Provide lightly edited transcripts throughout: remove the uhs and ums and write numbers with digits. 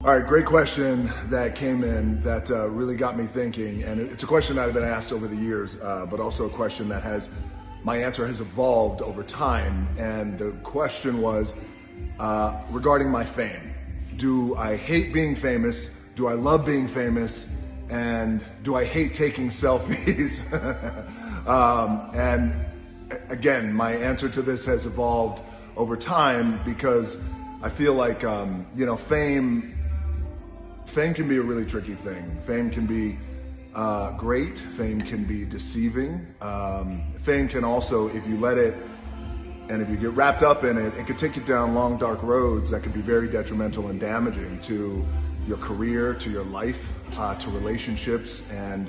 All right, great question that came in that really got me thinking. And it's a question that I've been asked over the years, but also a question that my answer has evolved over time. And the question was regarding my fame. Do I hate being famous? Do I love being famous? And do I hate taking selfies? And again, my answer to this has evolved over time because I feel like, fame can be a really tricky thing. Fame can be great. Fame can be deceiving. Fame can also, if you let it, and if you get wrapped up in it, it can take you down long, dark roads that can be very detrimental and damaging to your career, to your life, to relationships. And,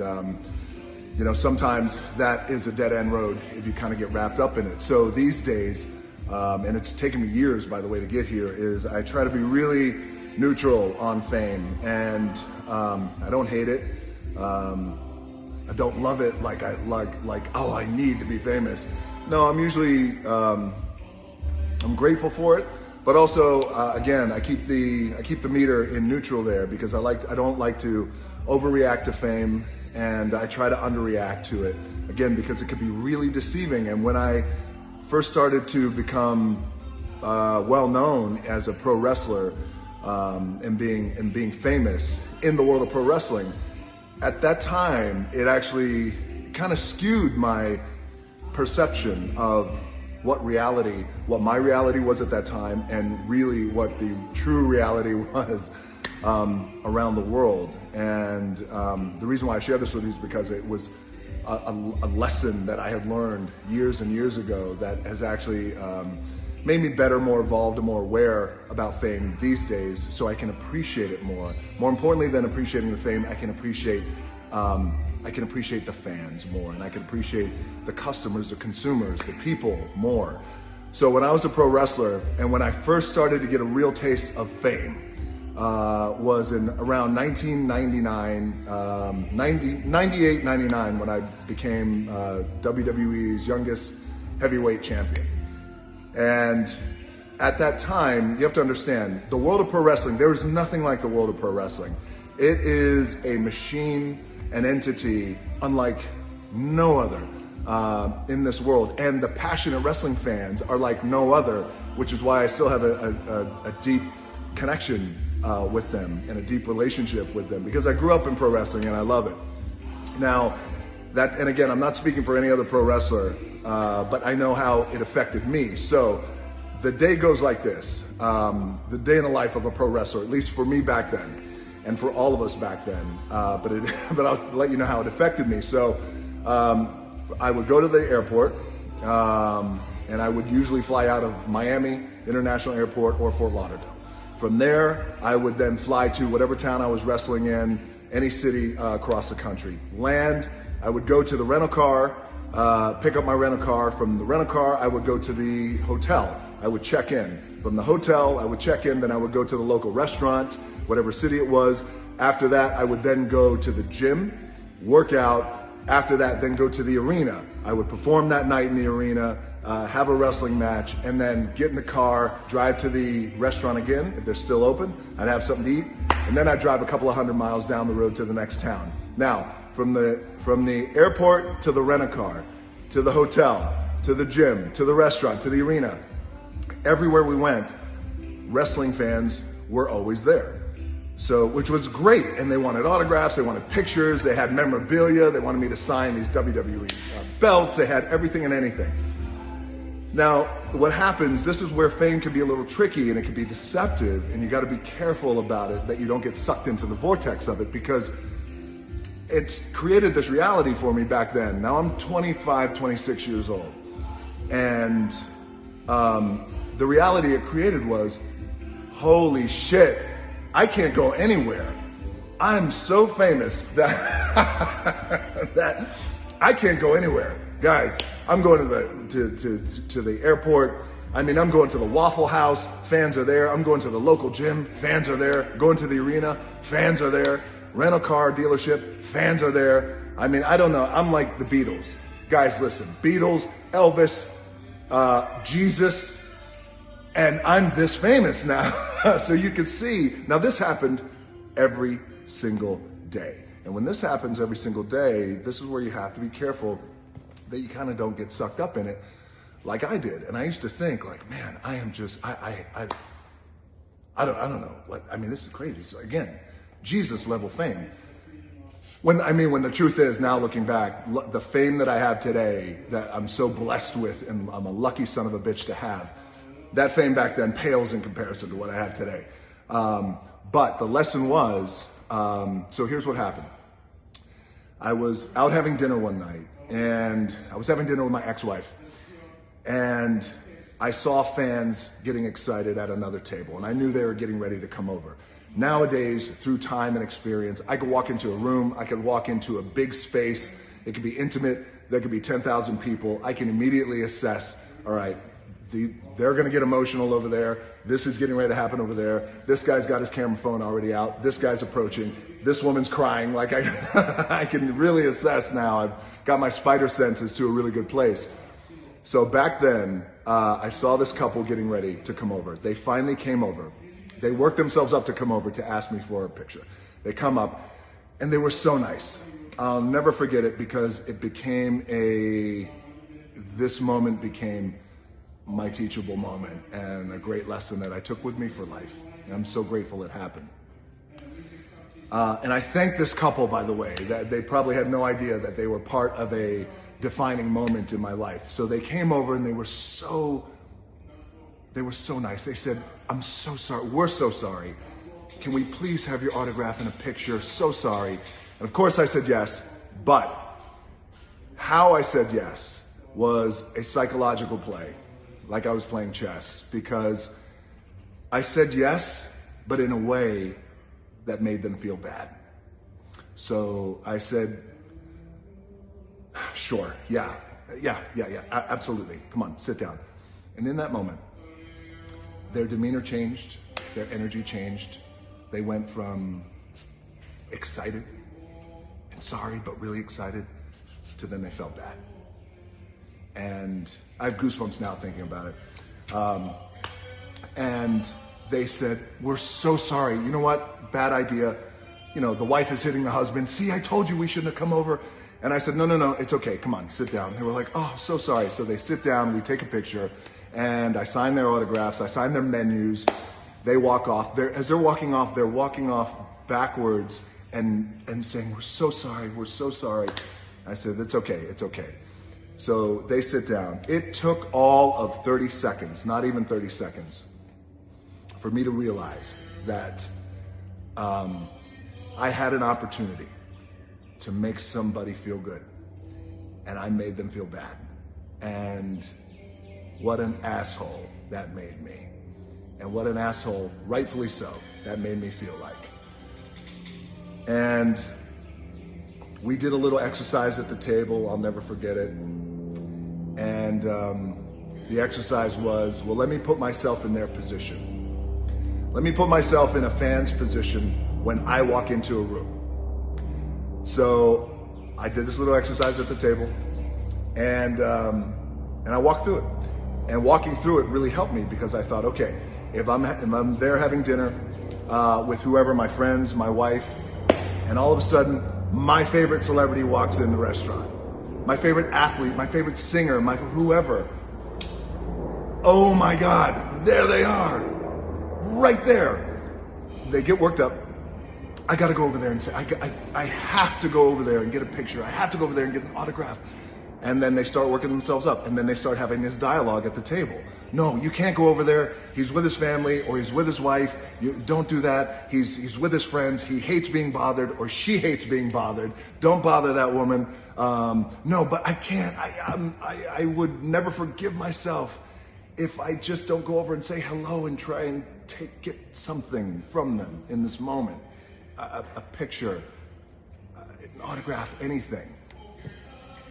sometimes that is a dead end road if you kind of get wrapped up in it. So these days, and it's taken me years, by the way, to get here, is I try to be really neutral on fame, and I don't hate it. I don't love it like oh, I need to be famous. No, I'm usually I'm grateful for it, but also again, I keep the meter in neutral there because I don't like to overreact to fame, and I try to underreact to it again because it could be really deceiving. And when I first started to become well known as a pro wrestler, and being famous in the world of pro wrestling, at that time, it actually kind of skewed my perception of what my reality was at that time, and really what the true reality was around the world. And the reason why I share this with you is because it was a lesson that I had learned years and years ago that has actually made me better, more evolved, and more aware about fame these days, so I can appreciate it more. More importantly than appreciating the fame, I can appreciate the fans more, and I can appreciate the customers, the consumers, the people more. So when I was a pro wrestler, and when I first started to get a real taste of fame, was in around 1999, 98, 99, when I became WWE's youngest heavyweight champion. And at that time, you have to understand, the world of pro wrestling, there is nothing like the world of pro wrestling. It is a machine, an entity unlike no other in this world. And the passionate wrestling fans are like no other, which is why I still have a deep connection with them and a deep relationship with them, because I grew up in pro wrestling and I love it. Now, and again, I'm not speaking for any other pro wrestler, but I know how it affected me. So the day goes like this, the day in the life of a pro wrestler, at least for me back then, and for all of us back then, but I'll let you know how it affected me. So I would go to the airport, and I would usually fly out of Miami International Airport or Fort Lauderdale. From there, I would then fly to whatever town I was wrestling in, any city across the country. Land, I would go to the rental car, pick up my rental car. From the rental car, I would go to the hotel. I would check in. From the hotel, I would check in, then I would go to the local restaurant, whatever city it was. After that, I would then go to the gym, work out. After that, then go to the arena. I would perform that night in the arena, have a wrestling match, and then get in the car, drive to the restaurant again, if they're still open. I'd have something to eat, and then I'd drive a couple of 100 miles down the road to the next town. Now, from the airport to the rent-a-car, to the hotel, to the gym, to the restaurant, to the arena, everywhere we went, wrestling fans were always there. So, which was great, and they wanted autographs, they wanted pictures, they had memorabilia, they wanted me to sign these WWE belts, they had everything and anything. Now, what happens, this is where fame can be a little tricky and it can be deceptive, and you gotta be careful about it, that you don't get sucked into the vortex of it, because it's created this reality for me back then. Now I'm 25, 26 years old, and the reality it created was, holy shit, I can't go anywhere. I'm so famous that that I can't go anywhere. Guys, I'm going to the airport. I mean, I'm going to the Waffle House, fans are there. I'm going to the local gym, fans are there. Going to the arena, fans are there. Rental car dealership, fans are there. I mean, I don't know. I'm like the Beatles. Guys, listen, Beatles, Elvis, Jesus, And I'm this famous now. So you can see, now this happened every single day. And when this happens every single day, this is where you have to be careful that you kind of don't get sucked up in it like I did. And I used to think like, man, I am just, I don't know what, I mean, this is crazy. So again, Jesus level fame. When the truth is, now looking back, the fame that I have today, that I'm so blessed with, and I'm a lucky son of a bitch to have, that fame back then pales in comparison to what I have today. But the lesson was, so here's what happened. I was out having dinner one night, and I was having dinner with my ex-wife, and I saw fans getting excited at another table, and I knew they were getting ready to come over. Nowadays, through time and experience, I could walk into a room, I could walk into a big space, it could be intimate, there could be 10,000 people. I can immediately assess, all right, they're gonna get emotional over there, this is getting ready to happen over there, this guy's got his camera phone already out, this guy's approaching, this woman's crying, like I can really assess now. I've got my spider senses to a really good place. So back then, I saw this couple getting ready to come over. They finally came over. They worked themselves up to come over to ask me for a picture. They come up, and they were so nice. I'll never forget it because it became this moment became my teachable moment and a great lesson that I took with me for life. And I'm so grateful it happened. And I thank this couple, by the way, that they probably had no idea that they were part of a defining moment in my life. So they came over and they were so nice. They said, I'm so sorry. We're so sorry. Can we please have your autograph and a picture? So sorry. And of course I said yes, but how I said yes was a psychological play, like I was playing chess, because I said yes, but in a way that made them feel bad. So I said, sure, yeah, absolutely. Come on, sit down. And in that moment, their demeanor changed, their energy changed. They went from excited and sorry, but really excited, to then they felt bad. And I have goosebumps now thinking about it. And they said, we're so sorry. You know what? Bad idea. You know, the wife is hitting the husband. See, I told you we shouldn't have come over. And I said, no, it's okay. Come on, sit down. They were like, oh, so sorry. So they sit down, we take a picture, and I sign their autographs, I sign their menus. They walk off. As they're walking off backwards and saying, we're so sorry. I said, it's okay. So they sit down. It took all of 30 seconds, not even 30 seconds, for me to realize that I had an opportunity to make somebody feel good, and I made them feel bad. And what an asshole that made me. And what an asshole, rightfully so, that made me feel like. And we did a little exercise at the table, I'll never forget it. And the exercise was, well, let me put myself in their position. Let me put myself in a fan's position when I walk into a room. So I did this little exercise at the table, and I walked through it. And walking through it really helped me, because I thought, okay, if I'm there having dinner with whoever, my friends, my wife, and all of a sudden my favorite celebrity walks in the restaurant, my favorite athlete, my favorite singer, my whoever, oh my God, there they are, right there. They get worked up. I gotta go over there and say, I have to go over there and get a picture. I have to go over there and get an autograph. And then they start working themselves up, and then they start having this dialogue at the table. No, you can't go over there. He's with his family, or he's with his wife. You don't do that. He's with his friends. He hates being bothered, or she hates being bothered. Don't bother that woman. No, but I can't. I would never forgive myself if I just don't go over and say hello and try and get something from them in this moment. A picture, an autograph, anything.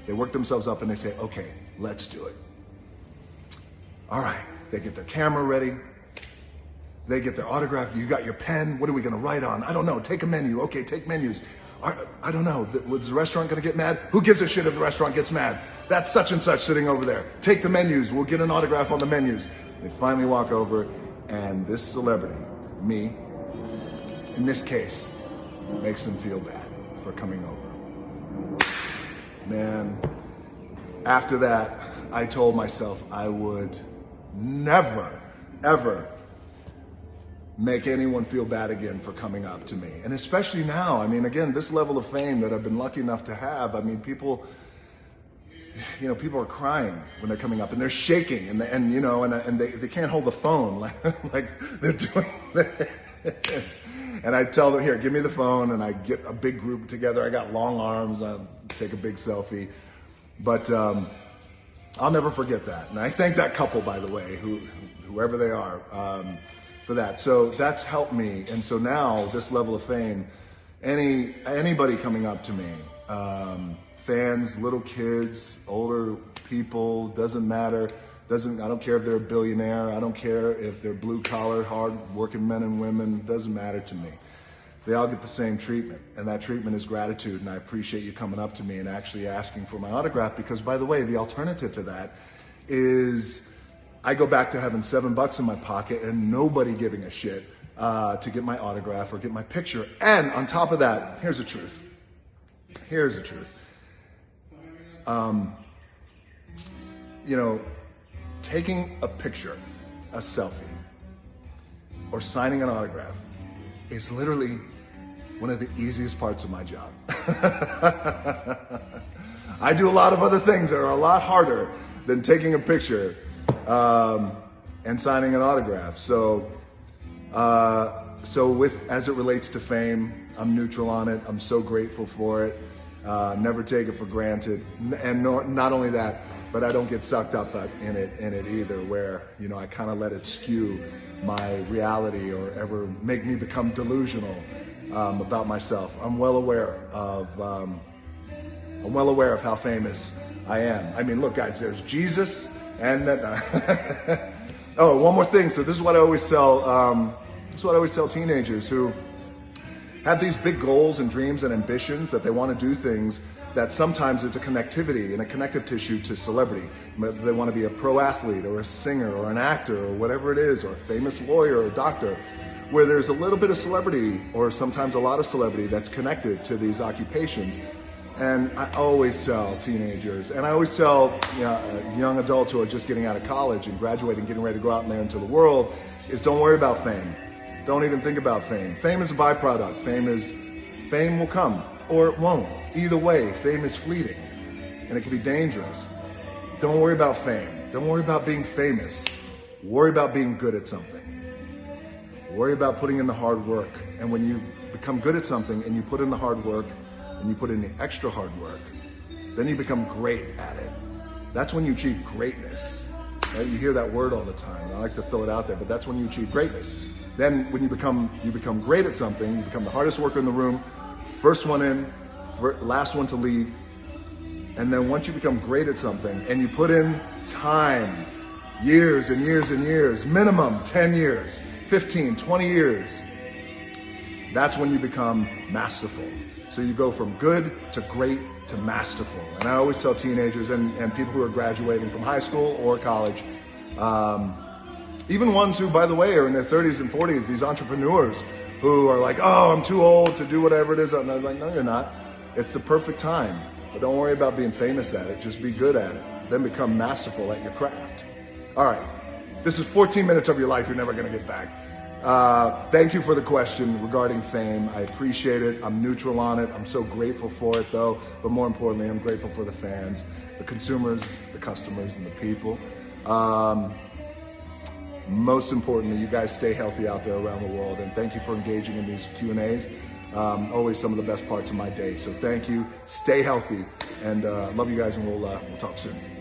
They work themselves up and they say, okay, let's do it. All right, they get their camera ready. They get their autograph. You got your pen. What are we gonna write on? I don't know, take a menu. Okay, take menus. I don't know, was the restaurant gonna get mad? Who gives a shit if the restaurant gets mad? That's such and such sitting over there. Take the menus, we'll get an autograph on the menus. They finally walk over, and this celebrity, me, in this case, makes them feel bad for coming over. Man, after that, I told myself I would never, ever make anyone feel bad again for coming up to me. And especially now, I mean, again, this level of fame that I've been lucky enough to have, I mean, people are crying when they're coming up, and they're shaking, and they can't hold the phone like they're doing this. And I tell them, here, give me the phone, and I get a big group together. I got long arms, I take a big selfie. But I'll never forget that. And I thank that couple, by the way, whoever they are, for that. So that's helped me. And so now, this level of fame, anybody coming up to me, fans, little kids, older people, doesn't matter. I don't care if they're a billionaire. I don't care if they're blue collar, hard working men and women. Doesn't matter to me. They all get the same treatment, and that treatment is gratitude. And I appreciate you coming up to me and actually asking for my autograph, because, by the way, the alternative to that is I go back to having $7 in my pocket and nobody giving a shit to get my autograph or get my picture. And on top of that, here's the truth. Taking a picture, a selfie, or signing an autograph is literally one of the easiest parts of my job. I do a lot of other things that are a lot harder than taking a picture and signing an autograph. So as it relates to fame, I'm neutral on it. I'm so grateful for it. Never take it for granted. And not only that, but I don't get sucked up in it either, where, I kind of let it skew my reality or ever make me become delusional about myself. I'm well aware of how famous I am. I mean, look, guys, there's Jesus, and then oh, one more thing. So this is what I always tell teenagers who have these big goals and dreams and ambitions, that they want to do things that sometimes is a connectivity and a connective tissue to celebrity. They want to be a pro athlete or a singer or an actor or whatever it is, or a famous lawyer or a doctor, where there's a little bit of celebrity or sometimes a lot of celebrity that's connected to these occupations. And I always tell teenagers, and I always tell young adults who are just getting out of college and graduating, getting ready to go out there into the world, is don't worry about fame. Don't even think about fame. Fame is a byproduct. Fame will come, or it won't. Either way, fame is fleeting, and it can be dangerous. Don't worry about fame. Don't worry about being famous. Worry about being good at something. Worry about putting in the hard work. And when you become good at something and you put in the hard work and you put in the extra hard work, then you become great at it. That's when you achieve greatness. Right? You hear that word all the time. I like to throw it out there, but that's when you achieve greatness. Then when you become great at something, you become the hardest worker in the room, first one in, last one to leave. And then once you become great at something and you put in time, years and years and years, minimum 10 years, 15, 20 years, that's when you become masterful. So you go from good to great to masterful. And I always tell teenagers and people who are graduating from high school or college, even ones who, by the way, are in their 30s and 40s, these entrepreneurs who are like, oh, I'm too old to do whatever it is. And I was like, no, you're not. It's the perfect time. But don't worry about being famous at it. Just be good at it. Then become masterful at your craft. All right. This is 14 minutes of your life you're never going to get back. Thank you for the question regarding fame. I appreciate it. I'm neutral on it. I'm so grateful for it, though. But more importantly, I'm grateful for the fans, the consumers, the customers, and the people. Most importantly, you guys stay healthy out there around the world. And thank you for engaging in these Q&As. Always some of the best parts of my day. So thank you. Stay healthy. And love you guys, and we'll talk soon.